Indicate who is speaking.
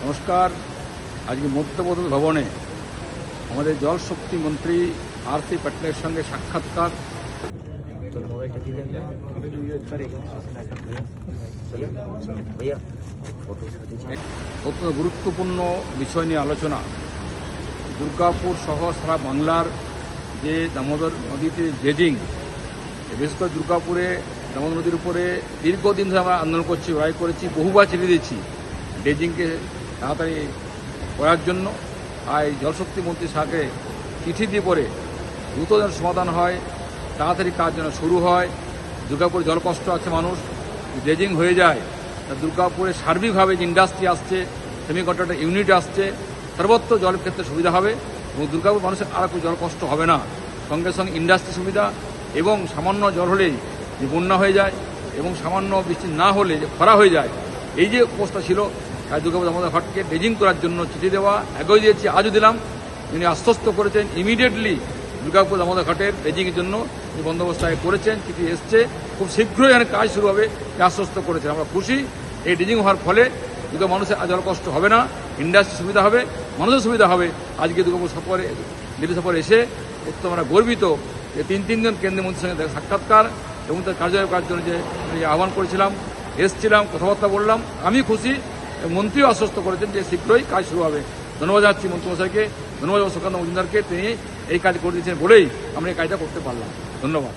Speaker 1: নমস্কার। আজকে মধ্যপ্রদেশ ভবনে আমাদের জল শক্তি মন্ত্রী আরসি পটনের সঙ্গে সাক্ষাৎকার। অত্যন্ত গুরুত্বপূর্ণ বিষয় নিয়ে আলোচনা। দুর্গাপুর সহ সারা বাংলার যে দামোদর নদীতে ড্রেজিং, বিশেষ করে দুর্গাপুরে দামোদর নদীর উপরে দীর্ঘদিন ধরে আমরা আন্দোলন করছি, লড়াই করেছি, বহুবার ছেড়ে দিয়েছি ড্রেজিংকে তাড়াতাড়ি করার জন্য। আর জলশক্তি মন্ত্রী সাহেবকে চিঠি দিয়ে পরে দ্রুত যেন সমাধান হয়, তাড়াতাড়ি কাজ যেন শুরু হয়। দুর্গাপুরে জল কষ্ট আছে মানুষ, ড্রেজিং হয়ে যায়, দুর্গাপুরে সার্বিকভাবে যে ইন্ডাস্ট্রি আসছে, সেমিকন্ডাক্টর ইউনিট আসছে, সর্বত্র জলের ক্ষেত্রে সুবিধা হবে এবং দুর্গাপুর মানুষের আর কোনো জল কষ্ট হবে না। সঙ্গে সঙ্গে ইন্ডাস্ট্রি সুবিধা এবং সামান্য জল হলেই যে বন্যা হয়ে যায় এবং সামান্য বৃষ্টি না হলে যে খরা হয়ে যায়, এই যে অবস্থা ছিল, তাই দুর্গাপুর দামোদর ঘাটকে ড্রেজিং করার জন্য চিঠি দেওয়া আগেও দিয়েছি, আজও দিলাম। তিনি আশ্বস্ত করেছেন ইমিডিয়েটলি দুর্গাপুর দামোদর ঘাটের ড্রেজিংয়ের জন্য যে বন্দোবস্ত করেছেন, চিঠি এসছে, খুব শীঘ্রই এখানে কাজ শুরু হবে আশ্বস্ত করেছেন। আমরা খুশি। এই ড্রেজিং হওয়ার ফলে দুর্গা মানুষের জল কষ্ট হবে না, ইন্ডাস্ট্রি সুবিধা হবে, মানুষের সুবিধা হবে। আজকে দুর্গাপুর সফরে, দিল্লি সফরে এসে অত্যন্ত আমরা গর্বিত যে তিনজন কেন্দ্রীয় মন্ত্রীর সঙ্গে সাক্ষাৎকার এবং তার কার্যালয় করার জন্য যে আহ্বান করেছিলাম, এসছিলাম, কথাবার্তা বললাম। আমি খুশি, মন্ত্রীও আশ্বস্ত করেছেন যে শীঘ্রই কাজ শুরু হবে। ধন্যবাদ জানাচ্ছি মন্ত্রীমশাইকে, ধন্যবাদ সুকান্ত মজুমদারকে, তিনি এই কাজ করে দিয়েছেন বলেই আমরা এই কাজটা করতে পারলাম। ধন্যবাদ।